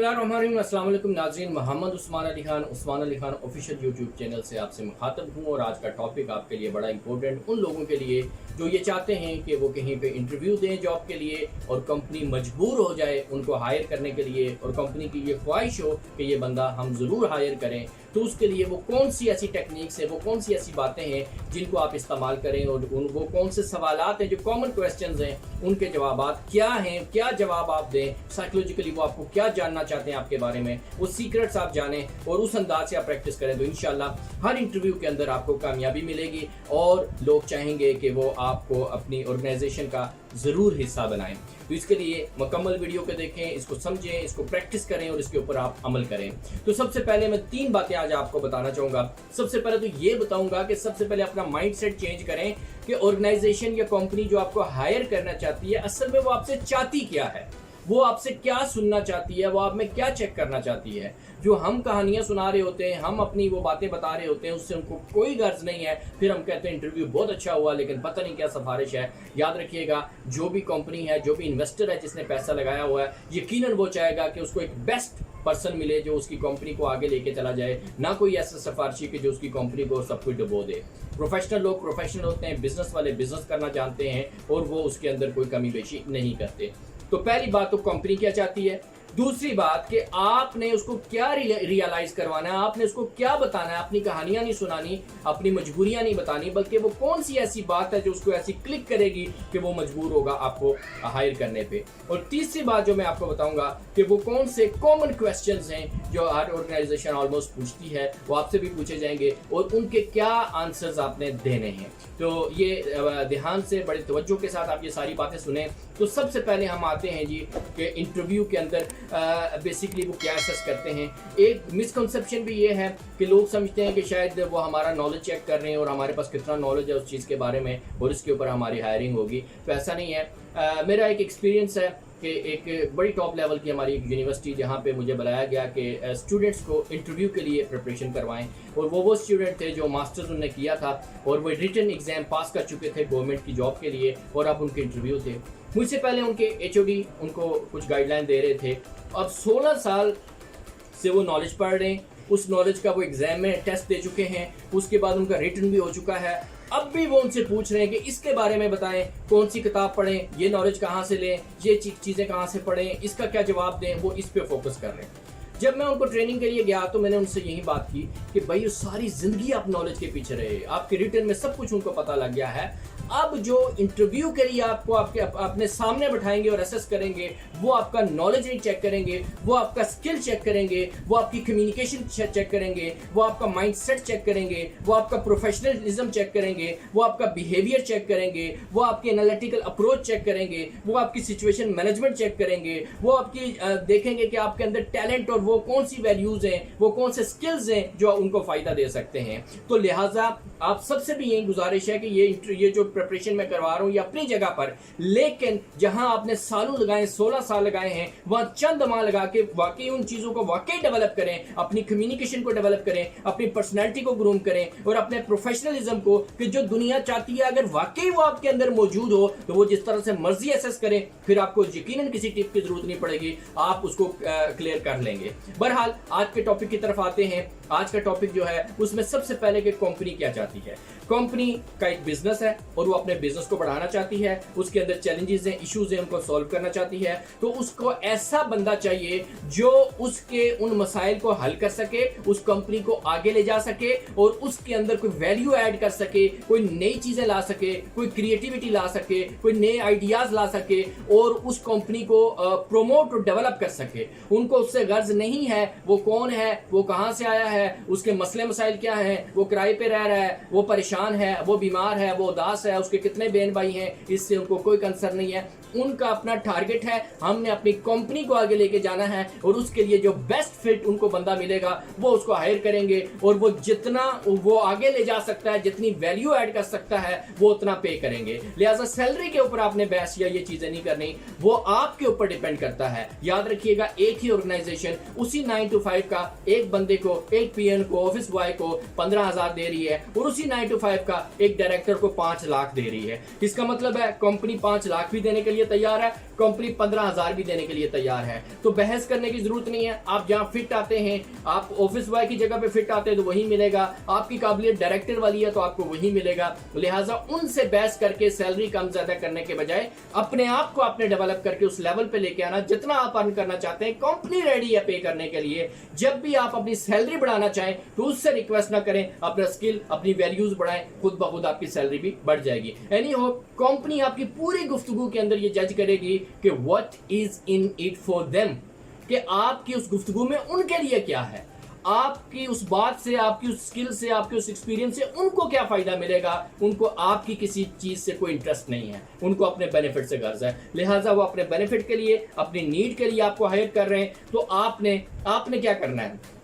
बिस्मिल्लाहिर्रहमानिर्रहीम। अस्सलाम वालेकुम नाज़रीन, Mohammad Usman Ali Khan official YouTube channel से आपसे मुखातब हूँ और आज का टॉपिक आपके लिए बड़ा इंपॉर्टेंट उन लोगों के लिए जो ये चाहते हैं कि वो कहीं पे इंटरव्यू दें जॉब के लिए और कंपनी मजबूर हो जाए उनको हायर करने के लिए और कंपनी की ये ख्वाहिश हो कि ये बंदा हम ज़रूर हायर करें, तो उसके लिए वो कौन सी ऐसी टेक्निक्स है, वो कौन सी ऐसी बातें हैं जिनको आप इस्तेमाल करें और वो कौन से सवालात हैं जो कॉमन क्वेश्चंस हैं उनके जवाबात क्या हैं, क्या जवाब आप दें, साइकोलॉजिकली वो आपको क्या जानना चाहते हैं आपके बारे में, वो सीक्रेट्स आप जानें और उस अंदाज से आप प्रैक्टिस करें तो इंशाल्लाह हर इंटरव्यू के अंदर आपको कामयाबी मिलेगी और लोग चाहेंगे कि वो आपको अपनी ऑर्गेनाइजेशन का ज़रूर हिस्सा बनाएं। तो इसके लिए मुकम्मल वीडियो को देखें, इसको समझें, इसको प्रैक्टिस करें और इसके ऊपर आप अमल करें। तो सबसे पहले मैं 3 बातें आज आपको बताना चाहूँगा। सबसे पहले तो ये बताऊँगा कि सबसे पहले अपना माइंडसेट चेंज करें कि ऑर्गेनाइजेशन या कंपनी जो आपको हायर करना चाहती है असल में वो आपसे चाहती क्या है, वो आपसे क्या सुनना चाहती है, वो आप में क्या चेक करना चाहती है। जो हम कहानियां सुना रहे होते हैं, हम अपनी वो बातें बता रहे होते हैं, उससे उनको कोई गर्ज नहीं है। फिर हम कहते हैं इंटरव्यू बहुत अच्छा हुआ लेकिन पता नहीं क्या सिफारिश है। याद रखिएगा, जो भी कंपनी है, जो भी इन्वेस्टर है जिसने पैसा लगाया हुआ है, यकीनन वो चाहेगा कि उसको एक बेस्ट पर्सन मिले जो उसकी कंपनी को आगे लेके चला जाए, ना कोई ऐसा सिफारिशी कि जो उसकी कंपनी को सब कुछ डुबो दे। प्रोफेशनल लोग प्रोफेशनल होते हैं, बिजनेस वाले बिजनेस करना जानते हैं और वो उसके अंदर कोई कमी पेशी नहीं करते। तो पहली बात तो कंपनी क्या चाहती है। दूसरी बात कि आपने उसको क्या रियलाइज करवाना है, आपने उसको क्या बताना है। अपनी कहानियां नहीं सुनानी, अपनी मजबूरियां नहीं बतानी, बल्कि वो कौन सी ऐसी बात है जो उसको ऐसी क्लिक करेगी कि वो मजबूर होगा आपको हायर करने पे। और तीसरी बात जो मैं आपको बताऊंगा कि वो कौन से कॉमन क्वेश्चंस हैं जो हर ऑर्गेनाइजेशन ऑलमोस्ट पूछती है, वो आपसे भी पूछे जाएंगे और उनके क्या आंसर्स आपने देने हैं। तो ये ध्यान से बड़े तवज्जो के साथ आप ये सारी बातें सुने। तो सबसे पहले हम आते हैं जी कि इंटरव्यू के अंदर बेसिकली वो क्या असेस करते हैं। एक मिसकंसेप्शन भी ये है कि लोग समझते हैं कि शायद वो हमारा नॉलेज चेक कर रहे हैं और हमारे पास कितना नॉलेज है उस चीज़ के बारे में और इसके ऊपर हमारी हायरिंग होगी। तो ऐसा नहीं है। मेरा एक एक्सपीरियंस है कि एक बड़ी टॉप लेवल की हमारी एक यूनिवर्सिटी जहाँ पे मुझे बुलाया गया कि स्टूडेंट्स को इंटरव्यू के लिए प्रिपरेशन करवाएं और वो स्टूडेंट थे जो मास्टर्स उन्होंने किया था और वो रिटन एग्ज़ाम पास कर चुके थे गवर्नमेंट की जॉब के लिए और अब उनके इंटरव्यू थे। मुझसे पहले उनके एचओडी उनको कुछ गाइडलाइन दे रहे थे। अब 16 साल से वो नॉलेज पढ़ रहे हैं, उस नॉलेज का वो एग्ज़ाम में टेस्ट दे चुके हैं, उसके बाद उनका रिटन भी हो चुका है। अब भी वो उनसे पूछ रहे हैं कि इसके बारे में बताएं, कौन सी किताब पढ़ें, ये नॉलेज कहाँ से लें, ये चीज़ें कहाँ से पढ़ें, इसका क्या जवाब दें। वो इस पे फोकस कर रहे हैं। जब मैं उनको ट्रेनिंग के लिए गया तो मैंने उनसे यही बात की कि भाई सारी ज़िंदगी आप नॉलेज के पीछे रहे, आपके रिटन में सब कुछ उनको पता लग गया है। अब जो इंटरव्यू के लिए आपको अपने सामने बैठाएंगे और असेस करेंगे, वो आपका नॉलेज नहीं चेक करेंगे, वो आपका स्किल चेक करेंगे, वो आपकी कम्युनिकेशन चेक करेंगे, वो आपका माइंडसेट चेक करेंगे, वो आपका प्रोफेशनलिज्म चेक करेंगे, वो आपका बिहेवियर चेक करेंगे, वो आपकी एनालिटिकल अप्रोच चेक करेंगे, वो आपकी सिचुएशन मैनेजमेंट चेक करेंगे, वो आपकी देखेंगे कि आपके अंदर टैलेंट और वो कौन सी वैल्यूज हैं, वो कौन से स्किल्स हैं जो उनको फायदा दे सकते हैं। तो लिहाजा आप सबसे भी यही गुजारिश है कि ये जो प्रिपरेशन मैं करवा रहा हूँ ये अपनी जगह पर, लेकिन जहां आपने सालों लगाए, 16 साल लगाए हैं, वहां चंद माह लगा के वाकई उन चीजों को वाकई डेवलप करें, अपनी कम्युनिकेशन को डेवलप करें, अपनी पर्सनैलिटी को ग्रूम करें और अपने प्रोफेशनलिज्म को, कि जो दुनिया चाहती है अगर वाकई वो आपके अंदर मौजूद हो तो वो जिस तरह से मर्जी एसेस करें, फिर आपको यकीनन किसी टिप की जरूरत नहीं पड़ेगी, आप उसको क्लियर कर लेंगे। बहरहाल आज के टॉपिक की तरफ आते हैं। आज का टॉपिक जो है उसमें सबसे पहले कि कंपनी क्या चाहती है। कंपनी का एक बिजनेस है और वो अपने बिजनेस को बढ़ाना चाहती है, उसके अंदर चैलेंजेस हैं, इश्यूज हैं, उनको सॉल्व करना चाहती है। तो उसको ऐसा बंदा चाहिए जो उसके उन मसाइल को हल कर सके, उस कंपनी को आगे ले जा सके और उसके अंदर कोई वैल्यू ऐड कर सके, कोई नई चीजें ला सके, कोई क्रिएटिविटी ला सके, कोई नए आइडियाज ला सके और उस कंपनी को प्रोमोट और डेवलप कर सके। उनको उससे गर्ज नहीं है वो कौन है, वो कहां से आया है, उसके मसले मसाइल क्या हैं, वो किराए पे रह रहा है, वो परेशान है, वो बीमार है, वो उदास है, उसके कितने बहन भाई हैं, इससे उनको कोई कंसर्न नहीं है। उनका अपना टारगेट है, हमने अपनी कंपनी को आगे लेके जाना है और उसके लिए जो बेस्ट फिट उनको बंदा मिलेगा वो उसको हायर करेंगे और वो जितना वो आगे ले जा सकता है, जितनी वैल्यू ऐड कर सकता है, वो उतना पे करेंगे। लिहाजा सैलरी के ऊपर आपने बहस या ये चीजें नहीं करनी, वो आपके ऊपर डिपेंड करता है। याद रखिएगा, एक ही ऑर्गेनाइजेशन उसी 9 to 5 का एक बंदे को एक एक पीएन को, ऑफिस बॉय को 15,000 दे रही है और उसी 9 to 5 का एक डायरेक्टर को 5 लाख दे रही है। इसका मतलब है कंपनी 5 लाख भी देने के लिए तैयार है, कंपनी 15,000 भी देने के लिए तैयार है। तो बहस करने की जरूरत नहीं है। आप जहां फिट आते हैं, आप ऑफिस बॉय की जगह पे फिट आते हैं तो वही मिलेगा, आपकी काबिलियत डायरेक्टर वाली है तो आपको वही मिलेगा। लिहाजा उनसे बहस करके सैलरी कम ज्यादा करने के बजाय अपने आप को आपने डेवलप करके उस लेवल पे लेके आना जितना आप अर्न करना चाहते हैं। कंपनी रेडी है पे करने के लिए। जब भी आप अपनी सैलरी बढ़ाना चाहें तो उससे रिक्वेस्ट ना करें, अपना स्किल, अपनी वैल्यूज बढ़ाएं, खुद ब खुद आपकी सैलरी भी बढ़ जाएगी। एनी हो, कंपनी आपकी पूरी गुफ्तगू के अंदर ये जज करेगी कि what is in it for them, कि आपकी उस गुफ्तगू में उनके लिए क्या है, आपकी उस बात से, आपकी उस स्किल से, आपके उस एक्सपीरियंस से उनको क्या फायदा मिलेगा। उनको आपकी किसी चीज से कोई इंटरेस्ट नहीं है, उनको अपने बेनिफिट से गर्ज है। लिहाजा वो अपने बेनिफिट के लिए, अपनी नीड के लिए आपको हायर कर रहे हैं। तो आपने क्या करना है,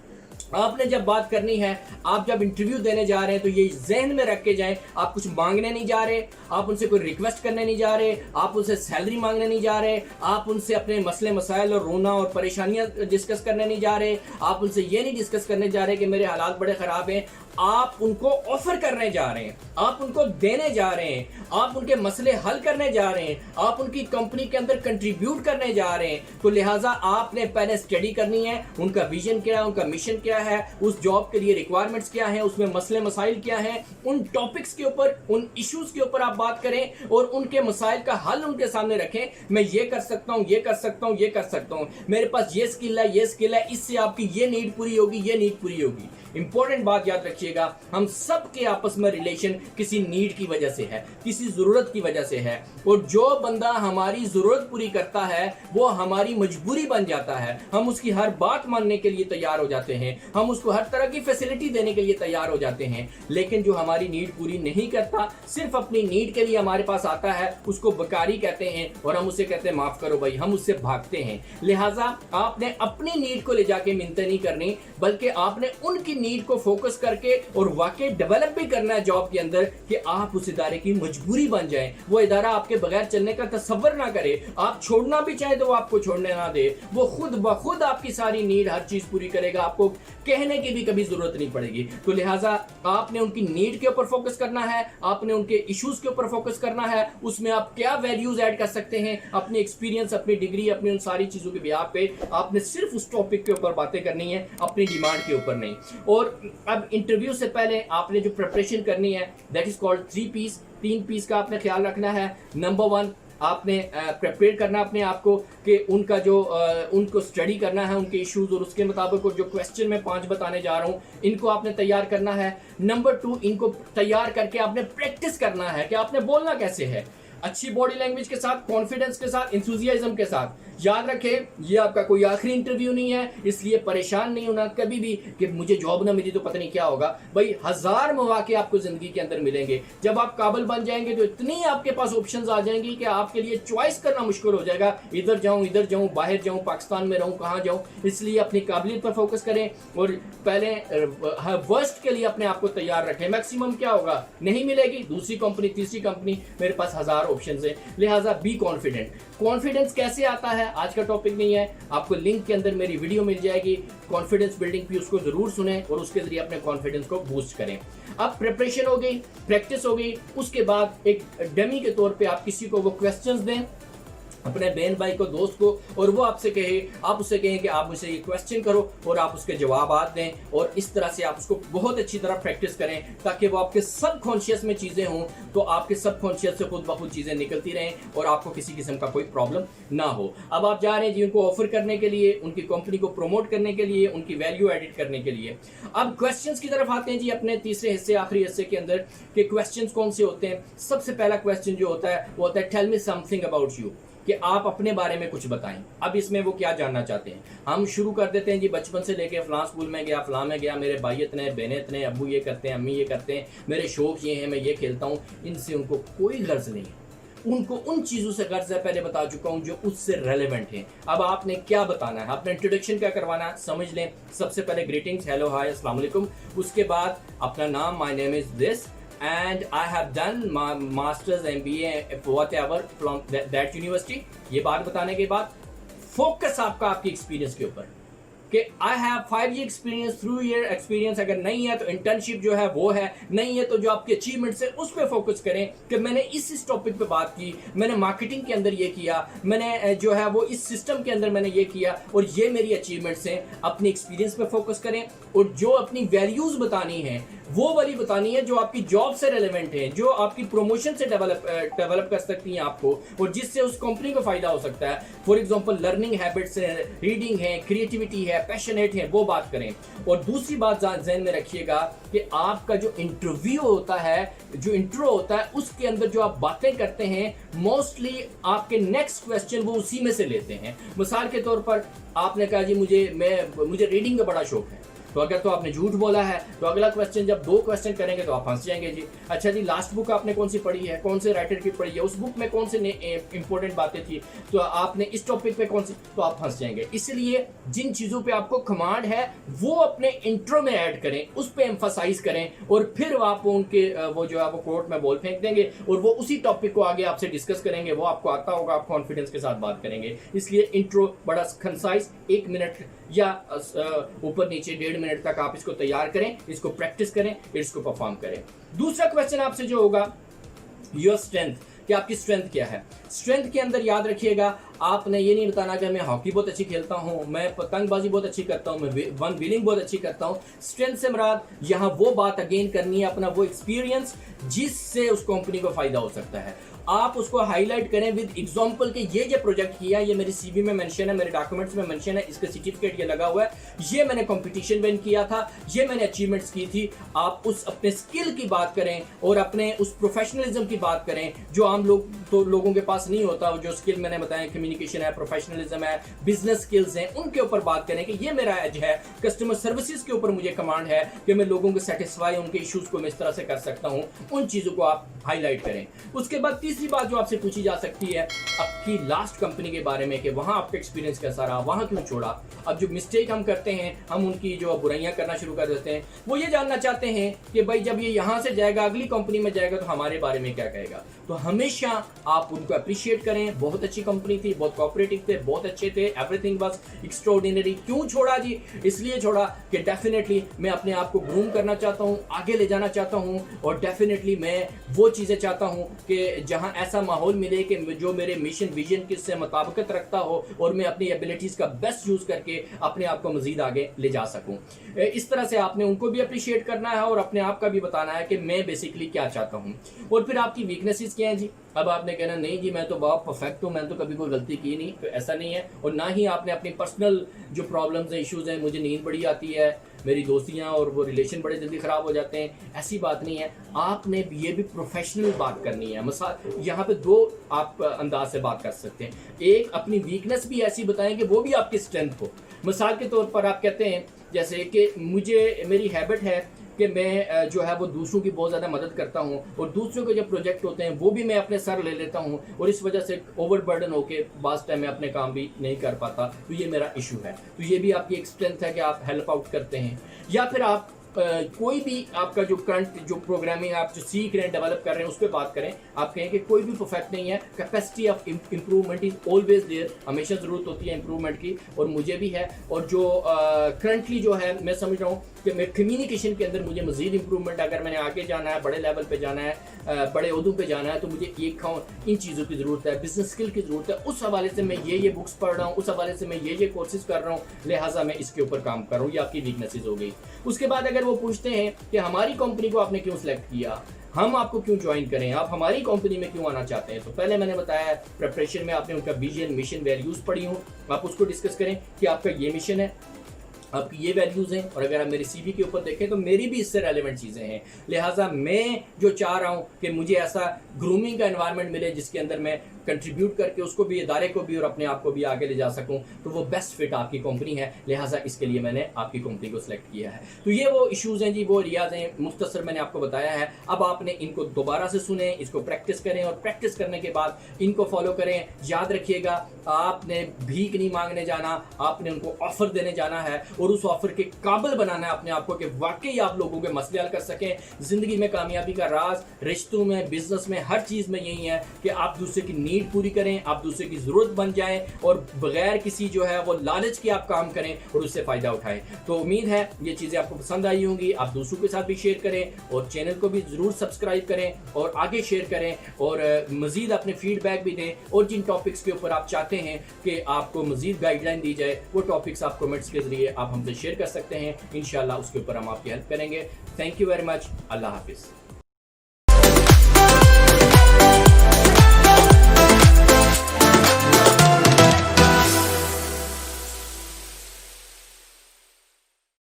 आपने जब बात करनी है, आप जब इंटरव्यू देने जा रहे हैं तो ये जहन में रख के जाएं, आप कुछ मांगने नहीं जा रहे, आप उनसे कोई रिक्वेस्ट करने नहीं जा रहे, आप उनसे सैलरी मांगने नहीं जा रहे, आप उनसे अपने मसले मसाइल और रोना और परेशानियां डिस्कस करने नहीं जा रहे, आप उनसे ये नहीं डिस्कस करने जा रहे कि मेरे हालात बड़े खराब हैं। आप उनको ऑफर करने जा रहे हैं, आप उनको देने जा रहे हैं, आप उनके मसले हल करने जा रहे हैं, आप उनकी कंपनी के अंदर कंट्रीब्यूट करने जा रहे हैं। तो लिहाजा आपने पहले स्टडी करनी है, उनका विजन क्या है, उनका मिशन क्या है, उस जॉब के लिए रिक्वायरमेंट्स क्या है, उसमें मसले मसाइल क्या है, उन टॉपिक्स के ऊपर, उन इश्यूज के ऊपर आप बात करें और उनके मसाइल का हल उनके सामने रखें। मैं ये कर सकता हूं, ये कर सकता हूं, ये कर सकता हूं, मेरे पास ये स्किल है, ये स्किल है, इससे आपकी ये नीड पूरी होगी, ये नीड पूरी होगी। इंपॉर्टेंट बात याद रखिएगा, हम सब के आपस में रिलेशन किसी नीड की वजह से है, किसी जरूरत की वजह से है। और जो बंदा हमारी जरूरत पूरी करता है वो हमारी मजबूरी बन जाता है। हम उसकी हर बात मानने के लिए तैयार हो जाते हैं, हम उसको हर तरह की फैसिलिटी देने के लिए तैयार हो जाते हैं। लेकिन जो हमारी नीड पूरी नहीं करता, सिर्फ अपनी नीड के लिए हमारे पास आता है, उसको बकारी कहते हैं और हम उसे कहते हैं माफ करो भाई, हम उससे भागते हैं। लिहाजा आपने अपनी नीड को ले जाके मिन्नतें नहीं करनी, बल्कि आपने उनकी नीड को फोकस करके और वाकई डेवलप भी करना है जॉब के अंदर कि आप उस इदारे की मजबूरी बन जाएं। वो इदारा आपके बगैर चलने का तसव्वुर ना करे, आप छोड़ना भी चाहे तो वो आपको छोड़ने ना दे, वो खुद ब खुद आपकी सारी नीड, हर चीज पूरी करेगा, आपको कहने की भी कभी जरूरत नहीं पड़ेगी। तो लिहाजा आपने उनकी नीड के ऊपर फोकस करना है, आपने उनके इश्यूज के ऊपर फोकस करना है, उसमें आप क्या वैल्यूज ऐड कर सकते हैं, अपनी एक्सपीरियंस, अपनी डिग्री, अपनी उन सारी चीजों के बिहाफ पे आपने सिर्फ उस टॉपिक के ऊपर बातें करनी है, अपनी डिमांड के ऊपर नहीं। और अब इंटरव्यू से पहले आपने जो प्रिपरेशन करनी है, that is called 3 piece. 3 piece का आपने ख्याल रखना है। नंबर 1, आपने प्रिपेयर करना अपने आप को कि उनका जो उनको स्टडी करना है, उनके इश्यूज, और उसके मुताबिक जो क्वेश्चन मैं 5 बताने जा रहा हूँ इनको आपने तैयार करना है। नंबर 2, इनको तैयार करके आपने प्रैक्टिस करना है कि आपने बोलना कैसे है, अच्छी बॉडी लैंग्वेज के साथ, कॉन्फिडेंस के साथ, इंथुजियाज्म के साथ। याद रखें, ये आपका कोई आखिरी इंटरव्यू नहीं है, इसलिए परेशान नहीं होना कभी भी कि मुझे जॉब ना मिली तो पता नहीं क्या होगा। भाई 1000 मौके आपको जिंदगी के अंदर मिलेंगे। जब आप काबिल बन जाएंगे तो इतनी आपके पास ऑप्शंस आ जाएंगी कि आपके लिए चॉइस करना मुश्किल हो जाएगा, इधर जाऊं, बाहर जाऊं, पाकिस्तान में रहूं, कहां जाऊं। इसलिए अपनी काबिलियत पर फोकस करें और पहले वर्स्ट के लिए अपने आप को तैयार रखें। मैक्सिमम क्या होगा, नहीं मिलेगी, दूसरी कंपनी, तीसरी कंपनी, मेरे पास 1000 ऑप्शंस है। लिहाजा बी कॉन्फिडेंट। कॉन्फिडेंस कैसे आता है आज का टॉपिक नहीं है, आपको लिंक के अंदर मेरी वीडियो मिल जाएगी कॉन्फिडेंस बिल्डिंग की, उसको जरूर सुने और उसके जरिए अपने कॉन्फिडेंस को बूस्ट करें। अब प्रिपरेशन हो गई, प्रैक्टिस हो गई, उसके बाद एक डमी के तौर पे आप किसी को वो क्वेश्चंस दें, अपने बहन भाई को, दोस्त को, और वो आपसे कहे, आप उससे कहें कि आप मुझे ये क्वेश्चन करो और आप उसके जवाब दें। और इस तरह से आप उसको बहुत अच्छी तरह प्रैक्टिस करें ताकि वो आपके सबकॉन्शियस में चीज़ें हों, तो आपके सबकॉन्शियस से खुद ब खुद चीज़ें निकलती रहें और आपको किसी किस्म का कोई प्रॉब्लम ना हो। अब आप जा रहे हैं जी उनको ऑफर करने के लिए, उनकी कंपनी को प्रमोट करने के लिए, उनकी वैल्यू एडिट करने के लिए। अब क्वेश्चंस की तरफ आते हैं जी अपने तीसरे हिस्से, आखिरी हिस्से के अंदर कि क्वेश्चंस कौन से होते हैं। सबसे पहला क्वेश्चन जो होता है वो होता है tell me something about you, कि आप अपने बारे में कुछ बताएं। अब इसमें वो क्या जानना चाहते हैं। हम शुरू कर देते हैं जी बचपन से लेके फलां स्कूल में गया, फलां में गया, मेरे भाई इतने, बहनें इतने, अब्बू ये करते हैं, अम्मी ये करते हैं, मेरे शौक ये हैं, मैं ये खेलता हूँ। इनसे उनको कोई गर्ज नहीं है, उनको उन चीज़ों से गर्ज है, पहले बता चुका हूँ, जो उससे रेलेवेंट है। अब आपने क्या बताना है, अपना इंट्रोडक्शन क्या करवाना है, समझ लें। सबसे पहले ग्रीटिंग्स, हेलो, हाय, अस्सलाम वालेकुम। उसके बाद अपना नाम, my name is this and I have done my master's MBA whatever from that university। ये बात बताने के बाद फोकस आपका आपकी एक्सपीरियंस के ऊपर कि I have 5 year experience, 3 year experience. अगर नहीं है तो इंटर्नशिप जो है वो है, नहीं है तो जो आपके अचीवमेंट्स है उस पर फोकस करें कि मैंने इस टॉपिक पे बात की, मैंने मार्केटिंग के अंदर ये किया, मैंने जो है वो इस सिस्टम के अंदर मैंने ये किया और ये मेरी अचीवमेंट्स हैं। अपनी एक्सपीरियंस पे फोकस करें और जो अपनी वैल्यूज बतानी है वो वाली बतानी है जो आपकी जॉब से रेलेवेंट है, जो आपकी प्रमोशन से डेवलप कर सकती हैं आपको और जिससे उस कंपनी को फायदा हो सकता है। फॉर एग्जांपल लर्निंग हैबिट्स है, रीडिंग है, क्रिएटिविटी है, पैशनेट है, वो बात करें। और दूसरी बात ध्यान में रखिएगा कि आपका जो इंटरव्यू होता है, जो इंट्रो होता है, उसके अंदर जो आप बातें करते हैं मोस्टली आपके नेक्स्ट क्वेश्चन वो उसी में से लेते हैं। मिसाल के तौर पर आपने कहा जी मुझे रीडिंग का बड़ा शौक है, तो अगर तो आपने झूठ बोला है तो अगला क्वेश्चन जब 2 क्वेश्चन करेंगे तो आप फंस जाएंगे जी। अच्छा जी, लास्ट बुक आपने कौन सी पढ़ी है, कौन से राइटर की पढ़ी है, उस बुक में कौन से इंपॉर्टेंट बातें थी, तो आपने इस टॉपिक पे कौन सी, तो आप फंस जाएंगे। इसलिए जिन चीज़ों पे आपको कमांड है वो अपने इंट्रो में ऐड करें, उस पर एम्फसाइज करें और फिर आप उनके वो जो है वो कोर्ट में बॉल फेंक देंगे और वो उसी टॉपिक को आगे आपसे डिस्कस करेंगे। वो आपको आता होगा, आप कॉन्फिडेंस के साथ बात करेंगे। इसलिए इंट्रो बड़ा कंसाइज 1 मिनट या ऊपर नीचे 1.5 मिनट तक आप इसको तैयार करें, इसको प्रैक्टिस करें, फिर इसको परफॉर्म करें। दूसरा क्वेश्चन आपसे जो होगा, योर स्ट्रेंथ, कि आपकी स्ट्रेंथ क्या है। स्ट्रेंथ के अंदर याद रखिएगा, आपने ये नहीं बताना कि मैं हॉकी बहुत अच्छी खेलता हूँ, मैं पतंगबाजी बहुत अच्छी करता हूँ, मैं वन व्हीलिंग बहुत अच्छी करता हूँ। स्ट्रेंथ से मुराद यहाँ वो बात अगेन करनी है, अपना वो एक्सपीरियंस जिससे उस कंपनी को फायदा हो सकता है। आप उसको हाईलाइट करें विद एग्जांपल के ये प्रोजेक्ट किया, ये मेरी सीवी में मेंशन है, मेरे डॉक्यूमेंट्स में मेंशन है, इसका सर्टिफिकेट ये लगा हुआ है, ये मैंने कंपटीशन विन किया था, ये मैंने अचीवमेंट्स की थी। आप उस अपने स्किल की बात करें और अपने उस प्रोफेशनलिज्म की बात करें जो आम लोगों के पास नहीं होता। जो स्किल मैंने बताया, कम्युनिकेशन है, प्रोफेशनलिज्म है, बिजनेस स्किल्स हैं, उनके ऊपर बात करें कि ये मेरा एज है। कस्टमर सर्विसेज के ऊपर मुझे कमांड है कि मैं लोगों को सेटिस्फाई, उनके इश्यूज को मैं इस तरह से कर सकता हूं। उन चीजों को आप हाईलाइट करें। उसके बाद तीसरी बात जो आपसे पूछी जा सकती है आपकी लास्ट कंपनी के बारे में कि वहां आपका एक्सपीरियंस कैसा रहा, वहां क्यों छोड़ा। अब जो मिस्टेक हम करते हैं, हम उनकी जो बुराइयां करना शुरू कर देते हैं। वो ये जानना चाहते हैं कि भाई जब ये यहां से जाएगा, अगली कंपनी में जाएगा, तो हमारे बारे में क्या कहेगा। तो हमेशा आप उनको अप्रिशिएट करें, बहुत अच्छी कंपनी थी, बहुत कोऑपरेटिव थे, बहुत अच्छे थे, एवरीथिंग वाज एक्स्ट्राऑर्डिनरी। क्यों छोड़ा जी? इसलिए छोड़ा कि डेफिनेटली मैं अपने आप को ग्रूम करना चाहता हूं, आगे ले जाना चाहता हूं और डेफिनेटली मैं वो चीजें चाहता हूं कि जहां ऐसा माहौल मिले कि जो मेरे मिशन विजन के से मुताबिकत रखता हो और मैं अपनी एबिलिटीज का बेस्ट यूज करके अपने आप को मजीद आगे ले जा सकूं। इस तरह से आपने उनको भी अप्रिशिएट करना है और अपने आप का भी बताना है कि मैं बेसिकली क्या चाहता हूं। और फिर आपकी वीकनेसेस क्या है जी। अब आपने कहना नहीं जी मैं तो बहुत परफेक्ट हूँ, मैंने तो कभी कोई गलती की नहीं, तो ऐसा नहीं है। और ना ही आपने अपनी पर्सनल जो प्रॉब्लम्स हैं, इश्यूज हैं, मुझे नींद बड़ी आती है, मेरी दोस्तियाँ और वो रिलेशन बड़े जल्दी ख़राब हो जाते हैं, ऐसी बात नहीं है। आपने ये भी प्रोफेशनल बात करनी है। मिसाल यहाँ पे 2 आप अंदाज से बात कर सकते हैं। एक, अपनी वीकनेस भी ऐसी बताएं कि वो भी आपकी स्ट्रेंथ हो। मिसाल के तौर पर आप कहते हैं जैसे कि मेरी हैबिट है कि मैं जो है वो दूसरों की बहुत ज़्यादा मदद करता हूँ और दूसरों के जो प्रोजेक्ट होते हैं वो भी मैं अपने सर ले लेता हूँ और इस वजह से ओवरबर्डन होके बास टाइम में अपने काम भी नहीं कर पाता, तो ये मेरा इशू है। तो ये भी आपकी एक स्ट्रेंथ है कि आप हेल्प आउट करते हैं। या फिर आप कोई भी आपका जो करंट जो प्रोग्रामिंग आप जो सीख रहे हैं, डेवलप कर रहे हैं, उस पर बात करें। आप कहें कि कोई भी परफेक्ट नहीं है, capacity of improvement is always there, हमेशा ज़रूरत होती है इम्प्रूवमेंट की और मुझे भी है। और जो करंटली जो है मैं समझ रहा हूँ कि मैं कम्युनिकेशन के अंदर मुझे मजीद इंप्रूवमेंट, अगर मैंने आगे जाना है, बड़े लेवल पे जाना है, बड़े उहदों पे जाना है, तो मुझे इन चीज़ों की ज़रूरत है, बिजनेस स्किल की ज़रूरत है। उस हवाले से मैं ये बुक्स पढ़ रहा हूँ, उस हवाले से मैं ये कोर्सेज कर रहा हूँ, लिहाजा मैं इसके ऊपर काम कर रहा हूँ। ये आपकी वीकनेसेस हो गई। उसके बाद अगर वो पूछते हैं कि हमारी कंपनी को आपने क्यों सिलेक्ट किया, हम आपको क्यों ज्वाइन करें, आप हमारी कंपनी में क्यों आना चाहते हैं, तो पहले मैंने बताया प्रिपरेशन में आपने उनका विजन, मिशन, वैल्यूज पढ़ी हो, आप उसको डिस्कस करें कि आपका ये मिशन है, आपकी ये वैल्यूज़ हैं। और अगर आप मेरी सीवी के ऊपर देखें तो मेरी भी इससे रेलेवेंट चीज़ें हैं। लिहाजा मैं जो चाह रहा हूँ कि मुझे ऐसा ग्रूमिंग का एनवायरनमेंट मिले जिसके अंदर मैं कंट्रीब्यूट करके उसको भी, इदारे को भी और अपने आप को भी आगे ले जा सकूं, तो वो बेस्ट फिट आपकी कंपनी है। लिहाजा इसके लिए मैंने आपकी कंपनी को सिलेक्ट किया है। तो ये वो इश्यूज़ हैं जी, वो एरियाज हैं, मुख्तसर मैंने आपको बताया है। अब आपने इनको दोबारा से सुने, इसको प्रैक्टिस करें और प्रैक्टिस करने के बाद इनको फॉलो करें। याद रखिएगा, आपने भीख नहीं मांगने जाना, आपने उनको ऑफर देने जाना है। और उस ऑफर के काबिल बनाना है अपने आप को कि वाकई आप लोगों के मसले हल कर सकें। जिंदगी में कामयाबी का राज रिश्तों में, बिजनेस में, हर चीज में यही है कि आप दूसरे की नीड पूरी करें, आप दूसरे की जरूरत बन जाएं और बगैर किसी जो है वो लालच के आप काम करें और उससे फायदा उठाएं। तो उम्मीद है ये चीजें आपको पसंद आई होंगी, आप दूसरों के साथ भी शेयर करें और चैनल को भी जरूर सब्सक्राइब करें और आगे शेयर करें और मजीद अपने फीडबैक भी दें। और जिन टॉपिक्स के ऊपर आप चाहते हैं कि आपको मजीद गाइडलाइन दी जाए, वो टॉपिक्स आप कमेंट्स के जरिए आप हमसे शेयर कर सकते हैं। इंशाल्लाह उसके ऊपर हम आपकी हेल्प करेंगे। Thank you very much. अल्लाह हाफिज़।